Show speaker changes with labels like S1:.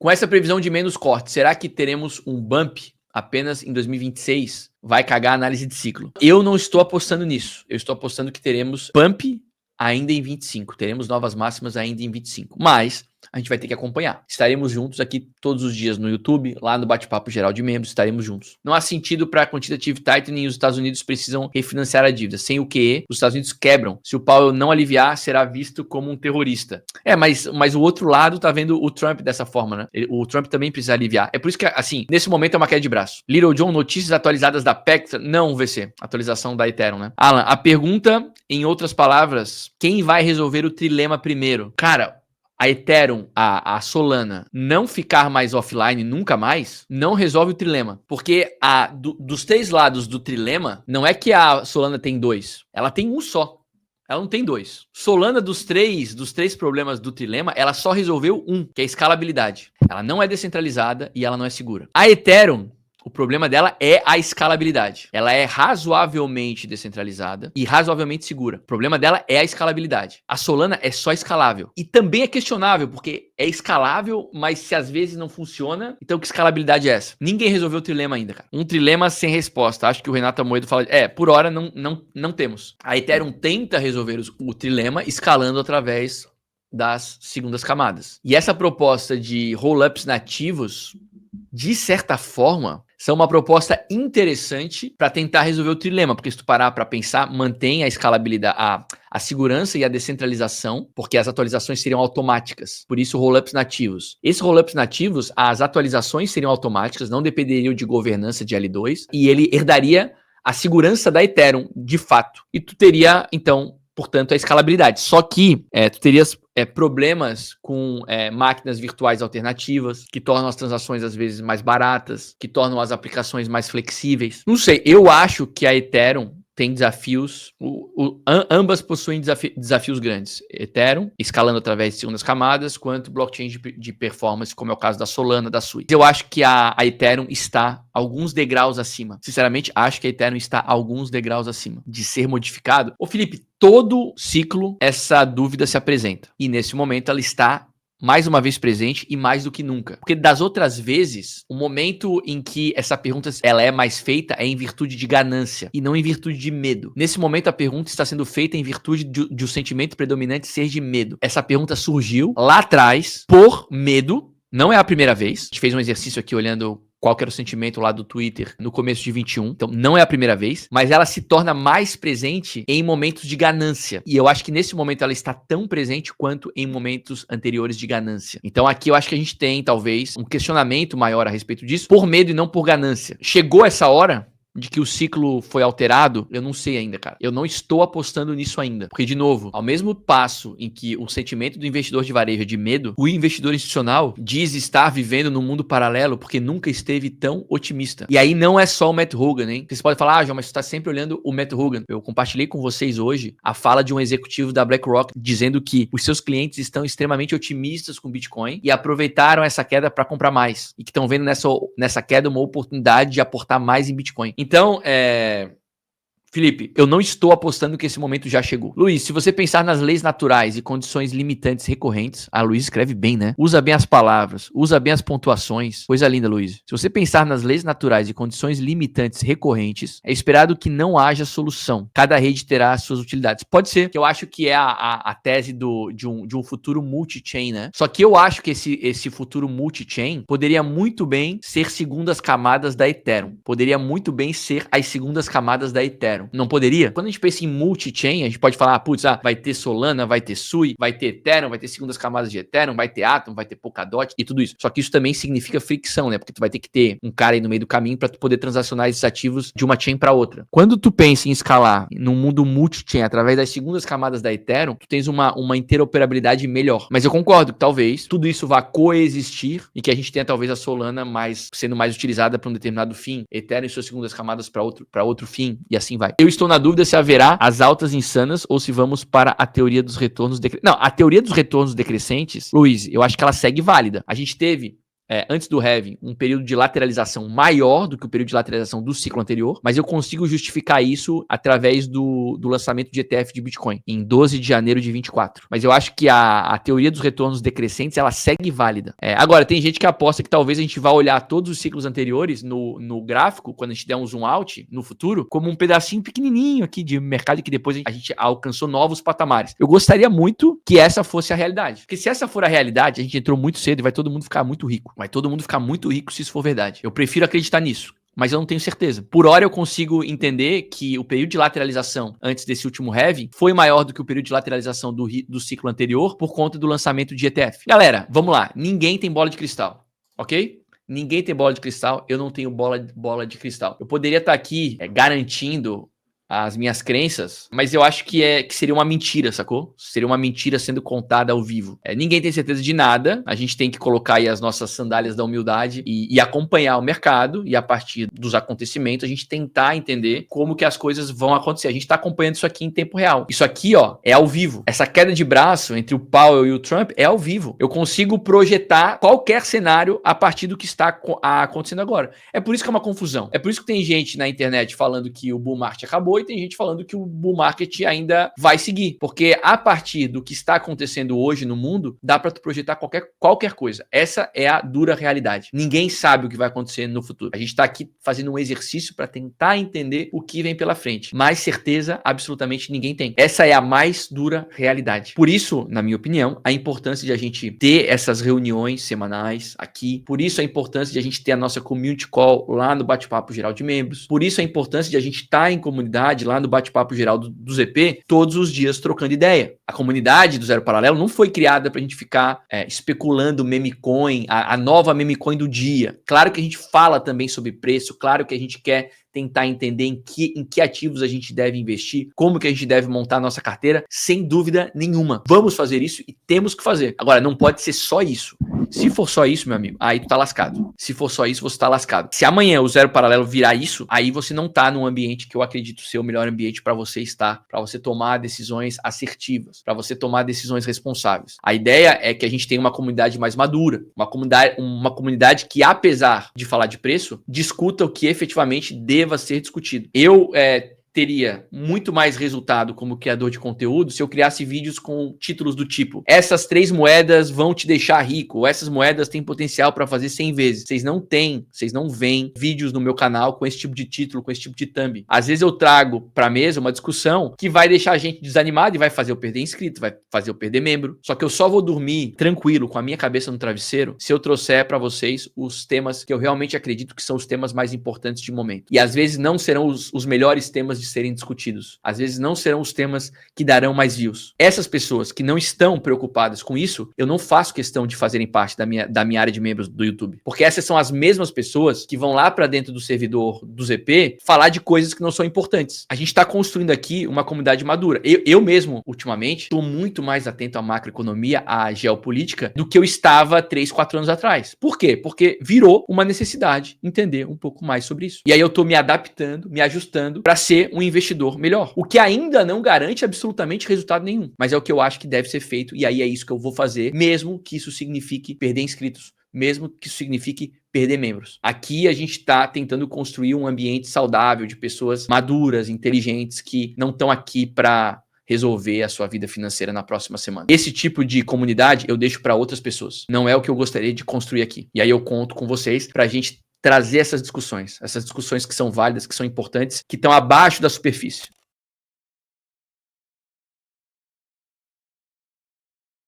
S1: Com essa previsão de menos corte, será que teremos um bump apenas em 2026? Vai cagar a análise de ciclo. Eu não estou apostando nisso. Eu estou apostando que teremos bump ainda em 25. Teremos novas máximas ainda em 25. Mas a gente vai ter que acompanhar. Estaremos juntos aqui todos os dias no YouTube, lá no Bate-Papo Geral de Membros, estaremos juntos. Não há sentido para quantitative tightening e os Estados Unidos precisam refinanciar a dívida. Sem o QE, os Estados Unidos quebram. Se o Powell não aliviar, será visto como um terrorista. Mas o outro lado tá vendo o Trump dessa forma, né? O Trump também precisa aliviar. É por isso que, assim, nesse momento é uma queda de braço. Little John, notícias atualizadas da PEC? Não, VC. Atualização da Ethereum, né? Alan, a pergunta, em outras palavras, quem vai resolver o trilema primeiro? Cara, a Ethereum, a Solana, não ficar mais offline nunca mais, não resolve o trilema. Porque dos 3 lados do trilema, não é que a Solana tem 2. Ela tem um só. Ela não tem 2. Solana, dos três problemas do trilema, ela só resolveu um, que é a escalabilidade. Ela não é descentralizada e ela não é segura. A Ethereum, o problema dela é a escalabilidade. Ela é razoavelmente descentralizada e razoavelmente segura. O problema dela é a escalabilidade. A Solana é só escalável. E também é questionável, porque é escalável, mas se às vezes não funciona, então que escalabilidade é essa? Ninguém resolveu o trilema ainda, cara. Um trilema sem resposta. Acho que o Renato Amoedo fala, por hora não temos. A Ethereum tenta resolver o trilema escalando através das segundas camadas. E essa proposta de roll-ups nativos, de certa forma, são uma proposta interessante para tentar resolver o trilema, porque se tu parar para pensar, mantém a escalabilidade, a segurança e a descentralização, porque as atualizações seriam automáticas. Por isso, rollups nativos. Esses rollups nativos, as atualizações seriam automáticas, não dependeriam de governança de L2, e ele herdaria a segurança da Ethereum, de fato. E tu teria, então, portanto, a escalabilidade. Só que tu terias problemas com máquinas virtuais alternativas, que tornam as transações às vezes mais baratas, que tornam as aplicações mais flexíveis. Não sei, eu acho que a Ethereum tem desafios, ambas possuem desafios grandes. Ethereum, escalando através de segundas camadas, quanto blockchain de performance, como é o caso da Solana, da Sui. Eu acho que a Ethereum está alguns degraus acima. Sinceramente, acho que a Ethereum está alguns degraus acima de ser modificado. Ô Felipe, todo ciclo essa dúvida se apresenta. E nesse momento ela está mais uma vez presente e mais do que nunca. Porque das outras vezes, o momento em que essa pergunta ela é mais feita é em virtude de ganância e não em virtude de medo. Nesse momento, a pergunta está sendo feita em virtude de o sentimento predominante ser de medo. Essa pergunta surgiu lá atrás por medo. Não é a primeira vez. A gente fez um exercício aqui olhando qual que era o sentimento lá do Twitter no começo de 21. Então, não é a primeira vez, mas ela se torna mais presente em momentos de ganância. E eu acho que nesse momento ela está tão presente quanto em momentos anteriores de ganância. Então, aqui eu acho que a gente tem, talvez, um questionamento maior a respeito disso, por medo e não por ganância. Chegou essa hora de que o ciclo foi alterado, eu não sei ainda, cara. Eu não estou apostando nisso ainda. Porque, de novo, ao mesmo passo em que o sentimento do investidor de varejo é de medo, o investidor institucional diz estar vivendo num mundo paralelo porque nunca esteve tão otimista. E aí não é só o Matt Hougan, hein? Você pode falar, João, mas você está sempre olhando o Matt Hougan. Eu compartilhei com vocês hoje a fala de um executivo da BlackRock dizendo que os seus clientes estão extremamente otimistas com Bitcoin e aproveitaram essa queda para comprar mais. E que estão vendo nessa queda uma oportunidade de aportar mais em Bitcoin. Então, Felipe, eu não estou apostando que esse momento já chegou. Luiz, se você pensar nas leis naturais e condições limitantes recorrentes, a Luiz escreve bem, né? Usa bem as palavras, usa bem as pontuações. Coisa linda, Luiz. Se você pensar nas leis naturais e condições limitantes recorrentes, é esperado que não haja solução. Cada rede terá as suas utilidades. Pode ser, que eu acho que é a tese de um futuro multi-chain, né? Só que eu acho que esse futuro multi-chain poderia muito bem ser segundas camadas da Ethereum. Poderia muito bem ser as segundas camadas da Ethereum. Não poderia? Quando a gente pensa em multi-chain, a gente pode falar, vai ter Solana, vai ter Sui, vai ter Ethereum, vai ter segundas camadas de Ethereum, vai ter Atom, vai ter Polkadot e tudo isso. Só que isso também significa fricção, né? Porque tu vai ter que ter um cara aí no meio do caminho para tu poder transacionar esses ativos de uma chain para outra. Quando tu pensa em escalar num mundo multi-chain através das segundas camadas da Ethereum, tu tens uma interoperabilidade melhor. Mas eu concordo que talvez tudo isso vá coexistir e que a gente tenha talvez a Solana sendo mais utilizada para um determinado fim, Ethereum e suas segundas camadas para outro fim e assim vai. Eu estou na dúvida se haverá as altas insanas ou se vamos para a teoria dos retornos decrescentes. Não, a teoria dos retornos decrescentes, Luiz, eu acho que ela segue válida. A gente teve antes do halving, um período de lateralização maior do que o período de lateralização do ciclo anterior, mas eu consigo justificar isso através do lançamento de ETF de Bitcoin, em 12 de janeiro de 24. Mas eu acho que a teoria dos retornos decrescentes, ela segue válida. Agora, tem gente que aposta que talvez a gente vá olhar todos os ciclos anteriores no gráfico, quando a gente der um zoom out no futuro, como um pedacinho pequenininho aqui de mercado que depois a gente alcançou novos patamares. Eu gostaria muito que essa fosse a realidade. Porque se essa for a realidade, a gente entrou muito cedo e vai todo mundo ficar muito rico. Vai todo mundo ficar muito rico se isso for verdade. Eu prefiro acreditar nisso, mas eu não tenho certeza. Por hora eu consigo entender que o período de lateralização antes desse último halving foi maior do que o período de lateralização do ciclo anterior por conta do lançamento de ETF. Galera, vamos lá. Ninguém tem bola de cristal, ok? Ninguém tem bola de cristal, eu não tenho bola de cristal. Eu poderia estar aqui garantindo as minhas crenças, mas eu acho que seria uma mentira, sacou? Seria uma mentira sendo contada ao vivo. Ninguém tem certeza de nada, a gente tem que colocar aí as nossas sandálias da humildade e acompanhar o mercado, e a partir dos acontecimentos a gente tentar entender como que as coisas vão acontecer. A gente tá acompanhando isso aqui em tempo real. Isso aqui, ó, é ao vivo. Essa queda de braço entre o Powell e o Trump é ao vivo. Eu consigo projetar qualquer cenário a partir do que está acontecendo agora. É por isso que é uma confusão. É por isso que tem gente na internet falando que o bull market acabou, e tem gente falando que o bull market ainda vai seguir, porque a partir do que está acontecendo hoje no mundo, dá para tu projetar qualquer coisa. Essa é a dura realidade. Ninguém sabe o que vai acontecer no futuro. A gente está aqui fazendo um exercício para tentar entender o que vem pela frente. Mais certeza, absolutamente ninguém tem. Essa é a mais dura realidade. Por isso, na minha opinião, a importância de a gente ter essas reuniões semanais aqui. Por isso a importância de a gente ter a nossa community call lá no Bate-Papo Geral de Membros. Por isso a importância de a gente estar em comunidade lá no Bate-Papo Geral do ZP, todos os dias trocando ideia. A comunidade do Zero Paralelo não foi criada pra gente ficar especulando meme coin, a nova meme coin do dia. Claro que a gente fala também sobre preço, claro que a gente quer tentar entender em que ativos a gente deve investir, como que a gente deve montar a nossa carteira, sem dúvida nenhuma. Vamos fazer isso e temos que fazer. Agora, não pode ser só isso. Se for só isso, meu amigo, aí tu tá lascado. Se for só isso, você tá lascado. Se amanhã o Zero Paralelo virar isso, aí você não tá num ambiente que eu acredito ser o melhor ambiente para você estar, para você tomar decisões assertivas, para você tomar decisões responsáveis. A ideia é que a gente tenha uma comunidade mais madura, uma comunidade que, apesar de falar de preço, discuta o que efetivamente deva ser discutido. Eu teria muito mais resultado como criador de conteúdo se eu criasse vídeos com títulos do tipo: essas 3 moedas vão te deixar rico, ou essas moedas têm potencial para fazer 100 vezes. Vocês não veem vídeos no meu canal com esse tipo de título, com esse tipo de thumb. Às vezes eu trago pra mesa uma discussão que vai deixar a gente desanimado e vai fazer eu perder inscrito, vai fazer eu perder membro. Só que eu só vou dormir tranquilo, com a minha cabeça no travesseiro, se eu trouxer pra vocês os temas que eu realmente acredito que são os temas mais importantes de momento. E às vezes não serão os melhores temas de serem discutidos. Às vezes não serão os temas que darão mais views. Essas pessoas que não estão preocupadas com isso, eu não faço questão de fazerem parte da minha área de membros do YouTube. Porque essas são as mesmas pessoas que vão lá para dentro do servidor do ZP falar de coisas que não são importantes. A gente está construindo aqui uma comunidade madura. Eu mesmo, ultimamente, estou muito mais atento à macroeconomia, à geopolítica, do que eu estava 3, 4 anos atrás. Por quê? Porque virou uma necessidade entender um pouco mais sobre isso. E aí eu estou me adaptando, me ajustando para ser um investidor melhor. O que ainda não garante absolutamente resultado nenhum, mas é o que eu acho que deve ser feito, e aí é isso que eu vou fazer, mesmo que isso signifique perder inscritos, mesmo que isso signifique perder membros. Aqui a gente está tentando construir um ambiente saudável de pessoas maduras, inteligentes, que não estão aqui para resolver a sua vida financeira na próxima semana. Esse tipo de comunidade eu deixo para outras pessoas. Não é o que eu gostaria de construir aqui. E aí eu conto com vocês para a gente trazer essas discussões que são válidas, que são importantes, que estão abaixo da superfície.